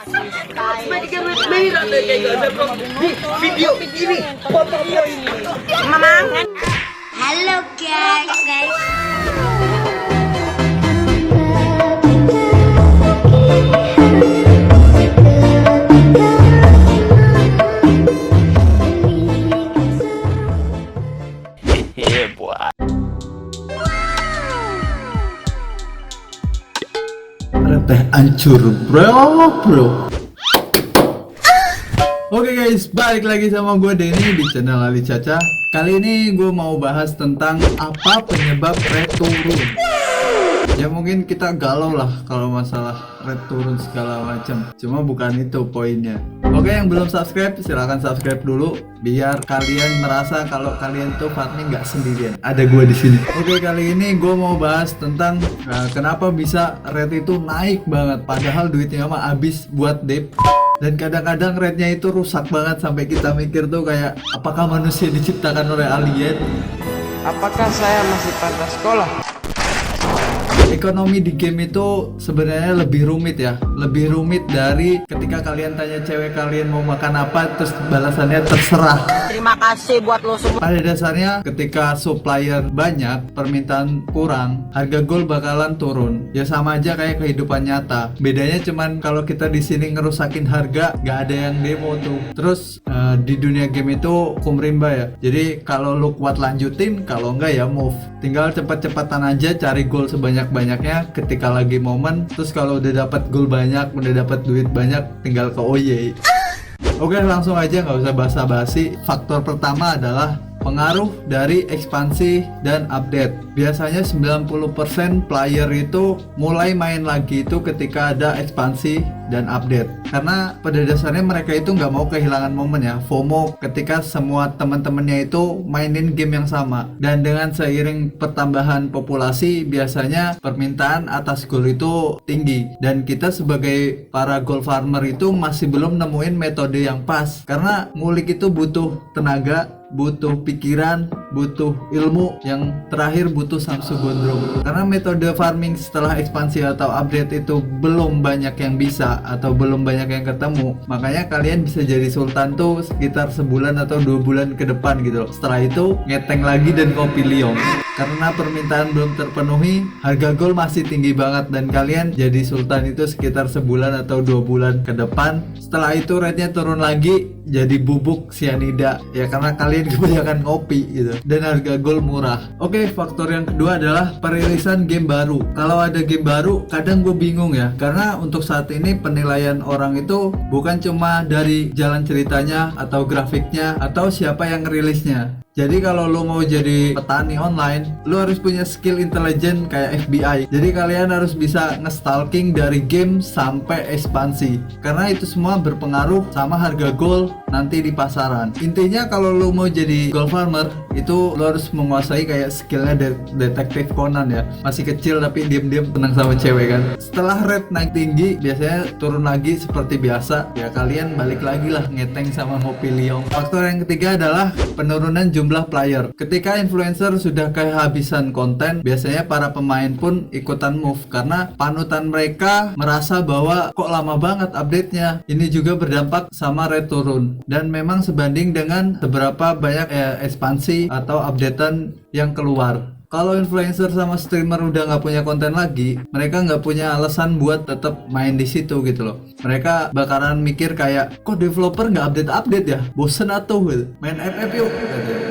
Merah deh kayak gak ada bro. Di video ini fotonya ini. Mamang. Halo guys. Teh hancur bro. Oke guys, balik lagi sama gue Denny di channel Ali Caca. Kali ini gue mau bahas tentang apa penyebab red turun. Ya mungkin kita galau lah kalau masalah red turun segala macam. Cuma bukan itu poinnya. Oke, yang belum subscribe silahkan subscribe dulu biar kalian merasa kalau kalian tuh farming nggak sendirian. Ada gue di sini. Oke, kali ini gue mau bahas tentang kenapa bisa red itu naik banget padahal duitnya mah habis buat dep. Dan kadang-kadang rednya itu rusak banget sampai kita mikir tuh kayak apakah manusia diciptakan oleh alien? Apakah saya masih pantas sekolah? Ekonomi di game itu sebenarnya lebih rumit ya. Lebih rumit dari ketika kalian tanya cewek kalian mau makan apa terus balasannya terserah. Terima kasih buat lo semua. Pada dasarnya ketika supplier banyak, permintaan kurang, harga gold bakalan turun. Ya sama aja kayak kehidupan nyata. Bedanya cuman kalau kita di sini ngerusakin harga, nggak ada yang demo tuh. Terus di dunia game itu hukum rimba ya. Jadi kalau lu kuat lanjutin, kalau enggak ya move. Tinggal cepet-cepetan aja cari gold sebanyak-banyaknya ketika lagi momen. Terus kalau udah dapat gold banyak, udah dapat duit banyak, tinggal ke OY. Oke, langsung aja nggak usah basa-basi. Faktor pertama adalah pengaruh dari ekspansi dan update. Biasanya 90% player itu mulai main lagi itu ketika ada ekspansi dan update. Karena pada dasarnya mereka itu nggak mau kehilangan momen ya, FOMO ketika semua teman-temannya itu mainin game yang sama. Dan dengan seiring pertambahan populasi, biasanya permintaan atas gold itu tinggi. Dan kita sebagai para gold farmer itu masih belum nemuin metode yang pas. Karena ngulik itu butuh tenaga, butuh pikiran, butuh ilmu, yang terakhir butuh Samsu Gondrong. Karena metode farming setelah ekspansi atau update itu belum banyak yang bisa atau belum banyak yang ketemu, makanya kalian bisa jadi sultan tuh sekitar sebulan atau 2 bulan ke depan gitu. Setelah itu ngeteng lagi dan kopi liong. Karena permintaan belum terpenuhi, harga gold masih tinggi banget dan kalian jadi sultan itu sekitar sebulan atau 2 bulan ke depan. Setelah itu rate-nya turun lagi jadi bubuk sianida ya karena kalian kebanyakan kopi gitu dan harga gold murah. Oke, faktor yang kedua adalah perilisan game baru. Kalau ada game baru kadang gue bingung ya, karena untuk saat ini penilaian orang itu bukan cuma dari jalan ceritanya atau grafiknya atau siapa yang ngerilisnya. Jadi kalau lo mau jadi petani online, lo harus punya skill intelijen kayak FBI. Jadi kalian harus bisa nge-stalking dari game sampai ekspansi. Karena itu semua berpengaruh sama harga gold nanti di pasaran. Intinya kalau lo mau jadi gold farmer, itu lo harus menguasai kayak skillnya detektif Conan ya. Masih kecil tapi diam-diam tenang sama cewek kan. Setelah rate naik tinggi, biasanya turun lagi seperti biasa. Ya kalian balik lagi lah ngeteng sama ngopi liong. Faktor yang ketiga adalah penurunan jumlah player. Ketika influencer sudah kehabisan konten, biasanya para pemain pun ikutan move karena panutan mereka merasa bahwa kok lama banget update-nya. Ini juga berdampak sama rate turun dan memang sebanding dengan seberapa banyak ekspansi atau updatean yang keluar. Kalau influencer sama streamer udah nggak punya konten lagi, mereka nggak punya alasan buat tetap main di situ gitu loh. Mereka bakalan mikir kayak, kok developer nggak update ya? Bosen atau gitu. Main FF yuk.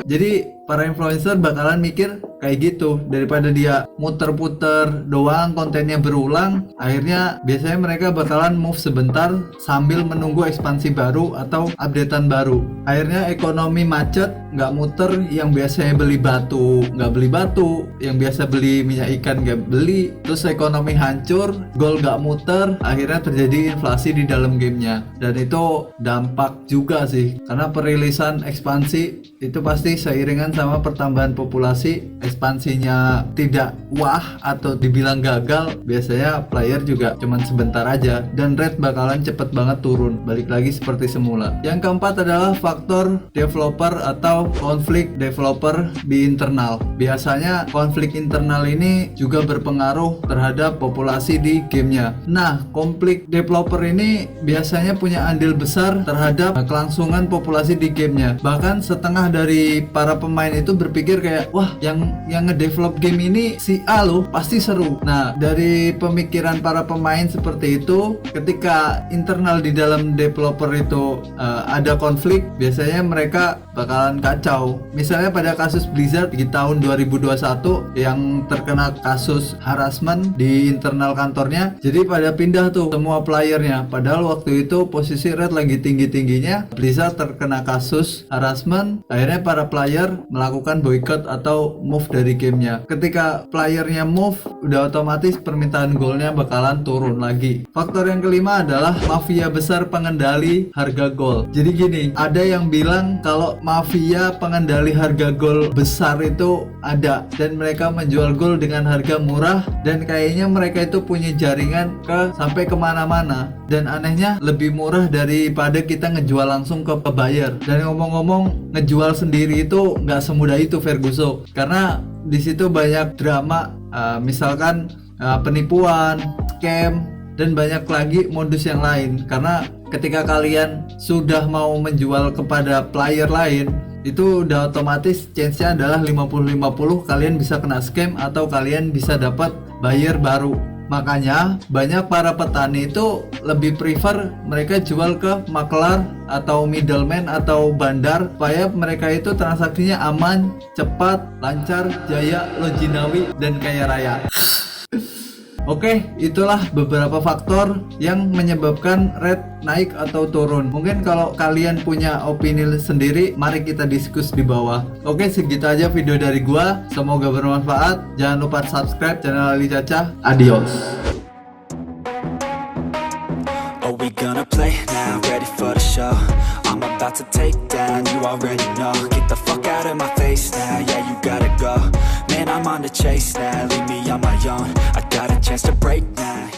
Jadi para influencer bakalan mikir kayak gitu, daripada dia muter-puter doang kontennya berulang, akhirnya biasanya mereka bakalan move sebentar sambil menunggu ekspansi baru atau updatean baru. Akhirnya ekonomi macet, nggak muter, yang biasanya beli batu nggak beli batu, yang biasa beli minyak ikan nggak beli, terus ekonomi hancur, gold nggak muter, akhirnya terjadi inflasi di dalam gamenya. Dan itu dampak juga sih, karena perilisan ekspansi itu pasti seiringan bersamaan sama pertambahan populasi, ekspansinya tidak wah atau dibilang gagal, biasanya player juga cuman sebentar aja dan rate bakalan cepet banget turun, balik lagi seperti semula. Yang keempat adalah faktor developer atau konflik developer di internal. Biasanya konflik internal ini juga berpengaruh terhadap populasi di gamenya. Nah, konflik developer ini biasanya punya andil besar terhadap kelangsungan populasi di gamenya. Bahkan setengah dari para pemain itu berpikir kayak, wah yang ngedevelop game ini si A loh, pasti seru. Nah, dari pemikiran para pemain seperti itu, ketika internal di dalam developer itu ada konflik, biasanya mereka bakalan kacau. Misalnya pada kasus Blizzard di tahun 2021 yang terkena kasus harassment di internal kantornya, jadi pada pindah tuh semua playernya. Padahal waktu itu posisi Red lagi tinggi-tingginya, Blizzard terkena kasus harassment, akhirnya para player melakukan boycott atau move dari gamenya. Ketika playernya move, udah otomatis permintaan goldnya bakalan turun lagi. Faktor yang kelima adalah mafia besar pengendali harga gold. Jadi gini, ada yang bilang kalau mafia pengendali harga gold besar itu ada dan mereka menjual gold dengan harga murah dan kayaknya mereka itu punya jaringan sampai kemana-mana, dan anehnya lebih murah daripada kita ngejual langsung ke buyer. Dan ngomong-ngomong, ngejual sendiri itu nggak semudah itu Ferguson, karena di situ banyak drama, misalkan penipuan, scam, dan banyak lagi modus yang lain. Karena ketika kalian sudah mau menjual kepada player lain, itu udah otomatis chance-nya adalah 50-50 kalian bisa kena scam atau kalian bisa dapat buyer baru. Makanya banyak para petani itu lebih prefer mereka jual ke maklar atau middleman atau bandar supaya mereka itu transaksinya aman, cepat, lancar, jaya, lojinawi, dan kaya raya. Oke, itulah beberapa faktor yang menyebabkan rate naik atau turun. Mungkin kalau kalian punya opini sendiri, mari kita diskusi di bawah. Oke, segitu aja video dari gua. Semoga bermanfaat. Jangan lupa subscribe channel Ali Caca. Adios. Oh, we gonna play now, ready for the show. I'm about to take down, you already know. Get the fuck out of my face now, yeah, you gotta go. Man, I'm on the chase now, leave me on my own. I got a chance to break now.